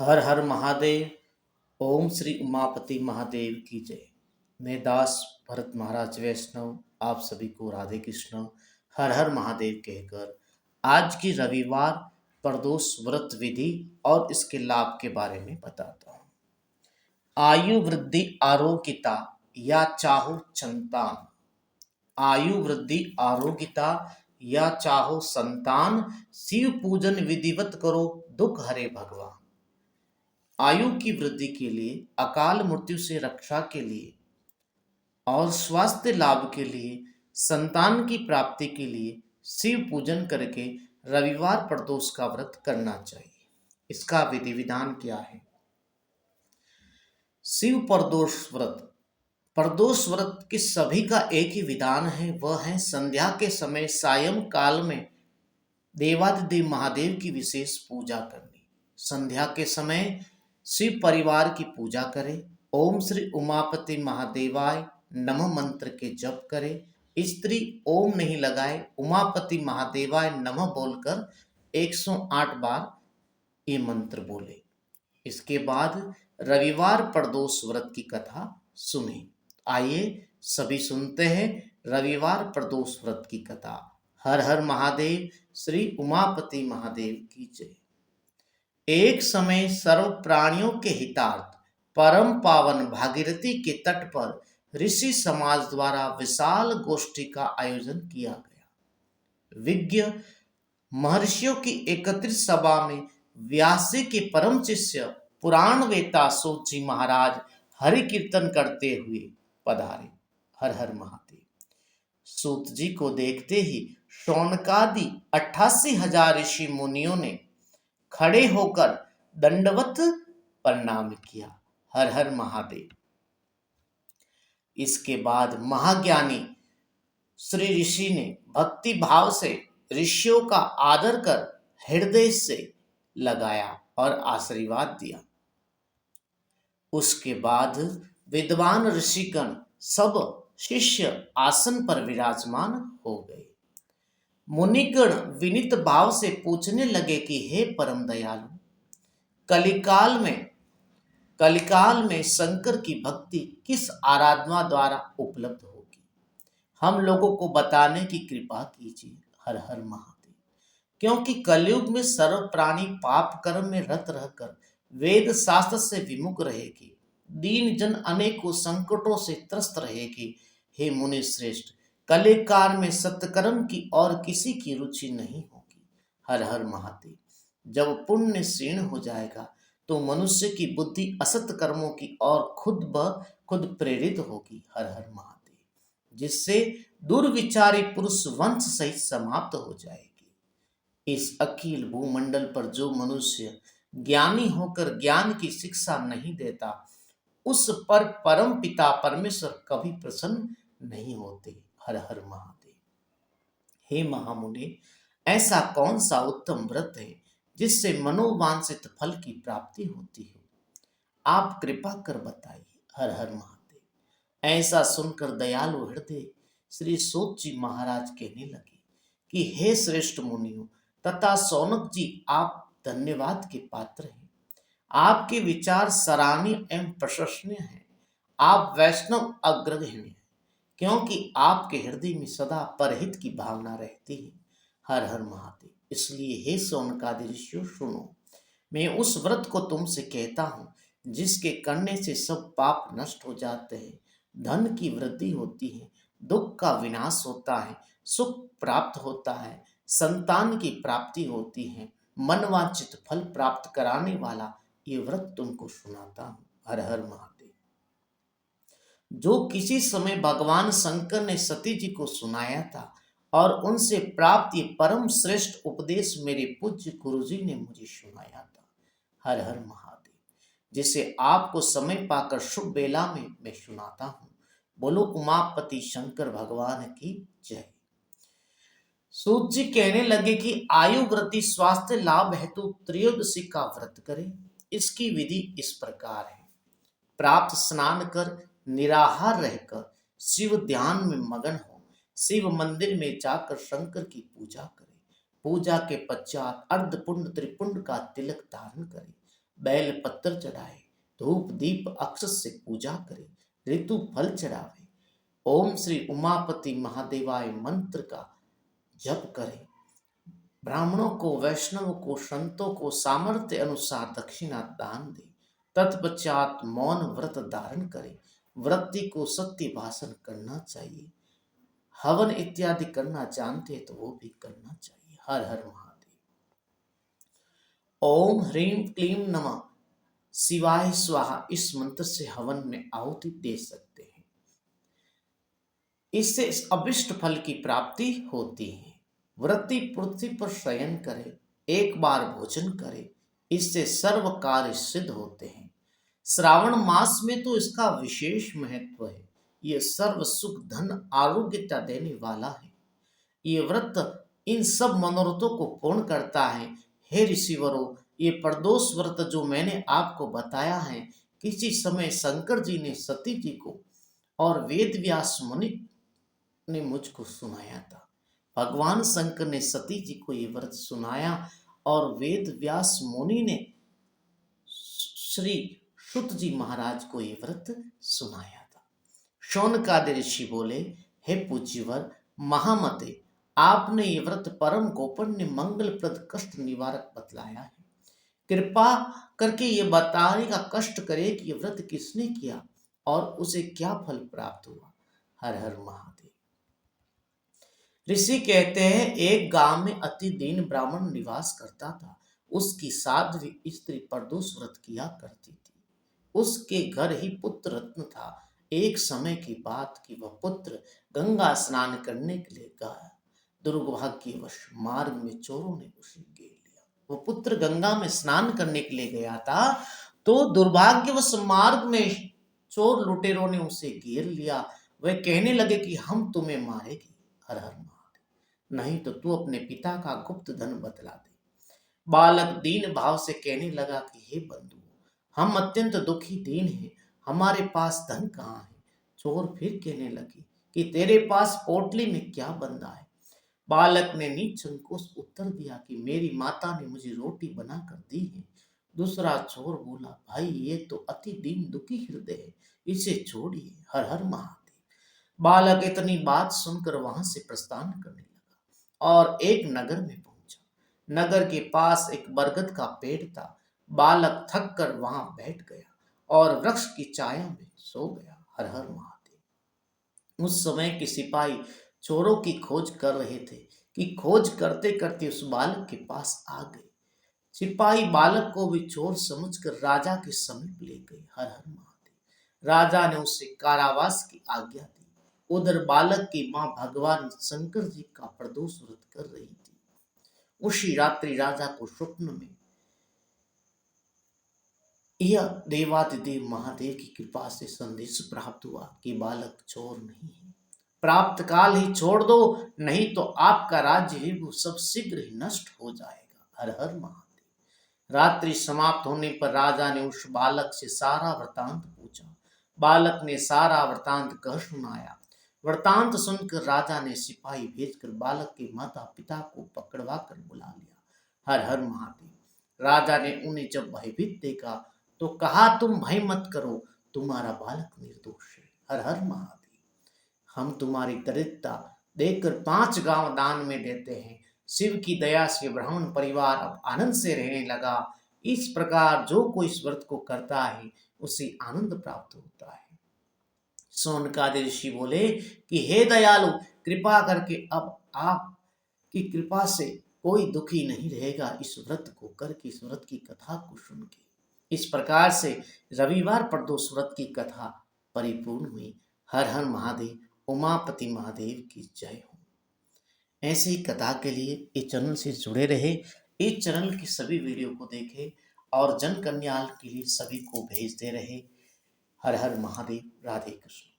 हर हर महादेव। ओम श्री उमापति महादेव की जय। मैं दास भरत महाराज वैष्णव आप सभी को राधे कृष्ण हर हर महादेव कहकर आज की रविवार प्रदोष व्रत विधि और इसके लाभ के बारे में बताता हूँ। आयु वृद्धि आरोग्यता या चाहो संतान। आयु वृद्धि आरोग्यता या चाहो संतान, शिव पूजन विधिवत करो दुख हरे भगवान। आयु की वृद्धि के लिए, अकाल मृत्यु से रक्षा के लिए और स्वास्थ्य लाभ के लिए, संतान की प्राप्ति के लिए शिव पूजन करके रविवार प्रदोष का व्रत करना चाहिए। इसका विधि विधान क्या है? शिव प्रदोष व्रत। प्रदोष व्रत के सभी का एक ही विधान है, वह है संध्या के समय सायं काल में देवादिदेव महादेव की विशेष पूजा करनी। संध्या के समय शिव परिवार की पूजा करें, ओम श्री उमापति महादेवाय नमः मंत्र के जप करें। स्त्री ओम नहीं लगाए, उमापति महादेवाय नमः बोलकर 108 बार ये मंत्र बोले। इसके बाद रविवार प्रदोष व्रत की कथा सुने। आइए सभी सुनते हैं रविवार प्रदोष व्रत की कथा। हर हर महादेव, श्री उमापति महादेव की जय। एक समय सर्व प्राणियों के हितार्थ परम पावन भागीरथी के तट पर ऋषि समाज द्वारा विशाल गोष्ठी का आयोजन किया गया। विज्ञ महर्षियों की एकत्रित सभा में व्यासी के परम शिष्य पुराण वेता सूत जी महाराज हरि कीर्तन करते हुए पधारे। हर हर महादेव। सूत जी को देखते ही शौनकादि 88,000 ऋषि मुनियों ने खड़े होकर दंडवत प्रणाम किया। हर हर महादेव। इसके बाद महाज्ञानी श्री ऋषि ने भक्ति भाव से ऋषियों का आदर कर हृदय से लगाया और आशीर्वाद दिया। उसके बाद विद्वान ऋषिगण सब शिष्य आसन पर विराजमान हो गए। मुनिगण विनीत भाव से पूछने लगे कि हे परम दयालु, कलिकाल में शंकर की भक्ति किस आराधना द्वारा उपलब्ध होगी? हम लोगों को बताने की कृपा कीजिए। हर हर महादेव। क्योंकि कलयुग में सर्व प्राणी पाप कर्म में रत रहकर वेद शास्त्र से विमुख रहेगी, दीन जन अनेकों संकटों से त्रस्त रहेगी। हे मुनि श्रेष्ठ, कलिकाल में सत्कर्म की और किसी की रुचि नहीं होगी। हर हर महादेव। जब पुण्य क्षीण हो जाएगा तो मनुष्य की बुद्धि असत कर्मों की और खुद ब खुद प्रेरित होगी। हर हर महादेव। जिससे दुर्विचारी पुरुष वंश सहित समाप्त हो जाएगी। इस अखिल भूमंडल पर जो मनुष्य ज्ञानी होकर ज्ञान की शिक्षा नहीं देता, उस पर परम पिता परमेश्वर कभी प्रसन्न नहीं होते। हर हर महादेव। हे महामुनि, ऐसा कौन सा उत्तम व्रत है जिससे मनोवांछित फल की प्राप्ति होती हो? आप कृपा कर बताइए। हर हर महादेव। ऐसा सुनकर दयालु हृदय श्री सूत जी महाराज कहने लगे कि हे श्रेष्ठ मुनियों तथा सौनक जी, आप धन्यवाद के पात्र हैं। आपके विचार सराहनीय एवं प्रशंसनीय हैं। आप वैष्णव अग्रगण्य हैं, क्योंकि आपके हृदय में सदा परहित की भावना रहती है। हर हर महादेव। इसलिए हे सौनकादि ऋषियों, सुनो, मैं उस व्रत को तुमसे कहता हूँ जिसके करने से सब पाप नष्ट हो जाते हैं, धन की वृद्धि होती है, दुख का विनाश होता है, सुख प्राप्त होता है, संतान की प्राप्ति होती है, मनवांछित फल प्राप्त कराने वाला ये व्रत तुमको सुनाता हूँ। हर हर महादेव। जो किसी समय भगवान शंकर ने सती जी को सुनाया था और उनसे प्राप्त ये परम श्रेष्ठ उपदेश मेरे पूज्य गुरुजी ने मुझे सुनाया था। हर हर महादेव। जिसे आपको समय पाकर शुभ बेला में मैं सुनाता हूँ। बोलो उमापति शंकर भगवान की जय। सूत जी कहने लगे कि आयु वृद्धि स्वास्थ्य लाभ हेतु त्रयोदशी का व्रत करें। इसकी विधि इस प्रकार है। प्राप्त स्नान कर निराहार रहकर शिव ध्यान में मगन हो शिव मंदिर में जाकर शंकर की पूजा करें। पूजा के पश्चात अर्धपुंड त्रिपुंड का तिलक धारण करें। बैल पत्तर चढ़ाए, धूप दीप अक्षत से पूजा करे, ऋतु फल चढ़ावे, ओम श्री उमापति महादेवाय मंत्र का जप करे, ब्राह्मणों को, वैष्णव को, संतों को सामर्थ्य अनुसार दक्षिणा दान दे, तत्पश्चात मौन व्रत धारण करे, व्रती को सत्य भाषण करना चाहिए, हवन इत्यादि करना जानते तो वो भी करना चाहिए। हर हर महादेव। ओम ह्रीं क्लीं नमः शिवाय स्वाहा, इस मंत्र से हवन में आहुति दे सकते हैं। इससे अभिष्ट फल की प्राप्ति होती है। व्रती पृथ्वी पर शयन करे, एक बार भोजन करे, इससे सर्व कार्य सिद्ध होते हैं। श्रावण मास में तो इसका विशेष महत्व है। ये सर्व सुख धन आरोग्यता देने वाला है। ये व्रत इन सब मनोरथों को पूर्ण करता है। हे ऋषिवरों, ये प्रदोष व्रत जो मैंने आपको बताया है, किसी समय शंकर जी ने सती जी को और वेद व्यास मुनि ने मुझको सुनाया था। भगवान शंकर ने सती जी को ये व्रत सुनाया और वेद व्यास मुनि ने श्री शुत जी महाराज को ये व्रत सुनाया था। शौनकादि ऋषि बोले, हे पूज्यवर महामते, आपने ये व्रत परम गोपनीय मंगलप्रद कष्ट निवारक बतलाया है। कृपा करके ये बताने का कष्ट करे कि ये व्रत किसने किया और उसे क्या फल प्राप्त हुआ। हर हर महादेव। ऋषि कहते हैं, एक गांव में अति दीन ब्राह्मण निवास करता था। उसकी साध्वी स्त्री प्रदोष व्रत किया करती थी। उसके घर ही पुत्र रत्न था। एक समय की बात कि वह पुत्र गंगा स्नान करने के लिए गया। दुर्भाग्यवश मार्ग में चोरों ने उसे घेर लिया। वो पुत्र गंगा में स्नान करने के लिए गया था, तो दुर्भाग्यवश मार्ग में चोर लुटेरों ने उसे घेर लिया। वह कहने लगे कि हम तुम्हें मारेंगे। हर हर महादेव, नहीं तो तू अपने पिता का गुप्त धन बतला दे। बालक दीन भाव से कहने लगा कि हे बंधु, हम अत्यंत दुखी दीन हैं, हमारे पास धन कहाँ है। चोर फिर कहने लगे कि तेरे पास पोटली में क्या बंधा है। बालक ने निसंकोच उत्तर दिया कि मेरी माता ने मुझे रोटी बना कर दी है। दूसरा चोर बोला, भाई ये तो अति दीन दुखी हृदय है, इसे छोड़िए। हर हर महादेव। बालक इतनी बात सुनकर वहां से प्रस्थान करने लगा और एक नगर में पहुंचा। नगर के पास एक बरगद का पेड़ था। बालक थक कर वहां बैठ गया और वृक्ष की छाया में सो गया। हर हर महादेव। उस समय के सिपाही चोरों की खोज कर रहे थे कि खोज करते करते उस बालक के पास आ गए। सिपाही बालक को भी चोर समझकर राजा के समीप ले गए। हर हर महादेव। राजा ने उसे कारावास की आज्ञा दी। उधर बालक की मां भगवान शंकर जी का प्रदोष व्रत कर रही थी। उसी रात्रि राजा को स्वप्न में यह देवादिदेव महादेव की कृपा से संदेश प्राप्त हुआ कि बालक चोर नहीं है, प्राप्त काल ही छोड़ दो, नहीं तो आपका राज्य ही वो सब शीघ्र ही नष्ट हो जाएगा। हर हर महादेव। रात्रि समाप्त होने पर राजा ने उस बालक से सारा वृतांत पूछा। बालक ने सारा वृतांत कह सुनाया। वृतांत सुनकर राजा ने सिपाही भेजकर बालक के माता पिता को पकड़वा कर बुला लिया। हर हर महादेव। राजा ने उन्हें जब भयभीत देखा तो कहा, तुम भय मत करो, तुम्हारा बालक निर्दोष है। हर हर महादेव। हम तुम्हारी दरिद्रता देखकर 5 गांव दान में देते हैं। शिव की दया से ब्राह्मण परिवार अब आनंद से रहने लगा। इस प्रकार जो कोई इस व्रत को करता है उसे आनंद प्राप्त होता है। शौनकादि ऋषि बोले कि हे दयालु, कृपा करके अब आप की कृपा से कोई दुखी नहीं रहेगा इस व्रत को करके, इस व्रत की कथा को सुन के। इस प्रकार से रविवार प्रदोष व्रत की कथा परिपूर्ण हुई। हर हर महादेव। उमापति महादेव की जय हो। ऐसे ही कथा के लिए इस चैनल से जुड़े रहे, इस चैनल की सभी वीडियो को देखें और जन कल्याण के लिए सभी को भेजते रहे। हर हर महादेव। राधे कृष्ण।